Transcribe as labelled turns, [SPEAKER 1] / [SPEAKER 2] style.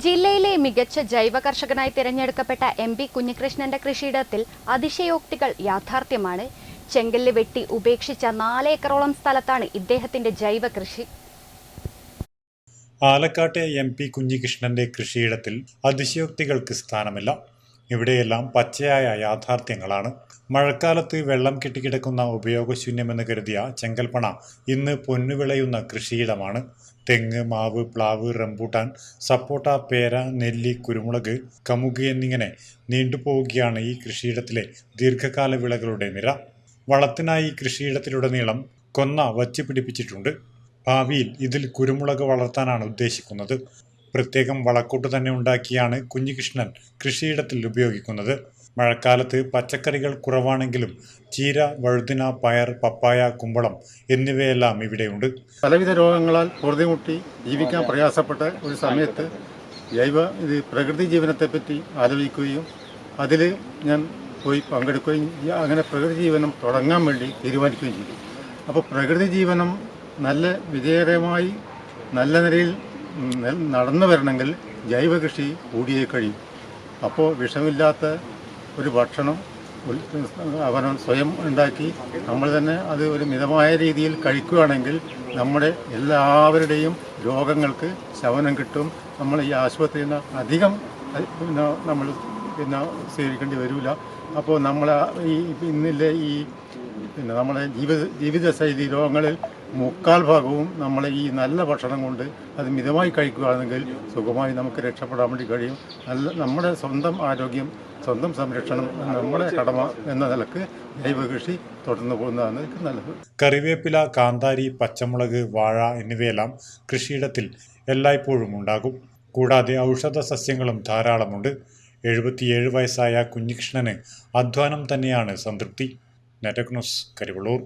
[SPEAKER 1] ജില്ലയിലെ മികച്ച ജൈവ കർഷകനായി തിരഞ്ഞെടുക്കപ്പെട്ട എം.പി. കുഞ്ഞികൃഷ്ണന്റെ കൃഷിയിടത്തിൽ അതിശയോക്തികൾ യാഥാർത്ഥ്യമാണ്. ചെങ്കല്ല് വെട്ടി ഉപേക്ഷിച്ച 4 ഏക്കറോളം സ്ഥലത്താണ് ഇദ്ദേഹത്തിന്റെ ജൈവ കൃഷി.
[SPEAKER 2] ആലക്കാട്ടെ എം.പി. കുഞ്ഞികൃഷ്ണന്റെ കൃഷിയിടത്തിൽ അതിശയോക്തികൾക്ക് സ്ഥാനമില്ല. ഇവിടെയെല്ലാം പച്ചയായ യാഥാർത്ഥ്യങ്ങളാണ്. മഴക്കാലത്ത് വെള്ളം കെട്ടിക്കിടക്കുന്ന ഉപയോഗശൂന്യമെന്ന് കരുതിയ ചെങ്കൽപ്പണ ഇന്ന് പൊന്നുവിളയുന്ന കൃഷിയിടമാണ്. തെങ്ങ്, മാവ്, പ്ലാവ്, റംബൂട്ടാൻ, സപ്പോട്ട, പേര, നെല്ലി, കുരുമുളക്, കമുക് എന്നിങ്ങനെ നീണ്ടുപോവുകയാണ് ഈ കൃഷിയിടത്തിലെ ദീർഘകാല വിളകളുടെ നിര. വളത്തിനായി കൃഷിയിടത്തിലുടനീളം കൊന്ന വച്ചുപിടിപ്പിച്ചിട്ടുണ്ട്. ഭാവിയിൽ ഇതിൽ കുരുമുളക് വളർത്താനാണ് ഉദ്ദേശിക്കുന്നത്. പ്രത്യേകം വളക്കൂട്ട് തന്നെ ഉണ്ടാക്കിയാണ് കുഞ്ഞികൃഷ്ണൻ കൃഷിയിടത്തിൽ ഉപയോഗിക്കുന്നത്. മഴക്കാലത്ത് പച്ചക്കറികൾ കുറവാണെങ്കിലും ചീര, വഴുതിന, പയർ, പപ്പായ, കുമ്പളം എന്നിവയെല്ലാം ഇവിടെയുണ്ട്.
[SPEAKER 3] പലവിധ രോഗങ്ങളാൽ പൊറുതിമുട്ടി ജീവിക്കാൻ പ്രയാസപ്പെട്ട ഒരു സമയത്ത് പ്രകൃതി ജീവനത്തെപ്പറ്റി ആലോചിക്കുകയും അതിൽ ഞാൻ പോയി പങ്കെടുക്കുകയും അങ്ങനെ പ്രകൃതി ജീവനം തുടങ്ങാൻ വേണ്ടി തീരുമാനിക്കുകയും ചെയ്തു. അപ്പോൾ പ്രകൃതി ജീവനം നല്ല വിജയകരമായി നല്ല നിലയിൽ നടന്നു വരണമെങ്കിൽ ജൈവ കൃഷി കൂടിയേ കഴിയും. അപ്പോൾ വിഷമില്ലാത്ത ഒരു ഭക്ഷണം അവനവൻ സ്വയം ഉണ്ടാക്കി നമ്മൾ തന്നെ അത് ഒരു മിതമായ രീതിയിൽ കഴിക്കുകയാണെങ്കിൽ നമ്മുടെ എല്ലാവരുടെയും രോഗങ്ങൾക്ക് ശമനം കിട്ടും. നമ്മൾ ഈ ആശുപത്രിയിൽ നിന്ന് അധികം നമ്മൾ സ്വീകരിക്കേണ്ടി വരില്ല. അപ്പോൾ നമ്മൾ ഇന്നില്ലേ നമ്മുടെ ജീവിതശൈലി രോഗങ്ങളിൽ 3/4 ഭാഗവും നമ്മളെ ഈ നല്ല ഭക്ഷണം കൊണ്ട് അത് മിതമായി കഴിക്കുകയാണെങ്കിൽ സുഖമായി നമുക്ക് രക്ഷപ്പെടാൻ വേണ്ടി കഴിയും. നമ്മുടെ സ്വന്തം ആരോഗ്യം, സ്വന്തം സംരക്ഷണം നമ്മുടെ കടമ എന്ന നിലക്ക് ജൈവ കൃഷി തുടർന്നു പോകുന്നതാണ് നല്ലത്.
[SPEAKER 2] കറിവേപ്പില, കാന്താരി, പച്ചമുളക്, വാഴ എന്നിവയെല്ലാം കൃഷിയിടത്തിൽ എല്ലായ്പ്പോഴും ഉണ്ടാകും. കൂടാതെ ഔഷധ സസ്യങ്ങളും ധാരാളമുണ്ട്. 77 വയസ്സായ കുഞ്ഞികൃഷ്ണന് അധ്വാനം തന്നെയാണ് സംതൃപ്തി. Network news, Karivellur.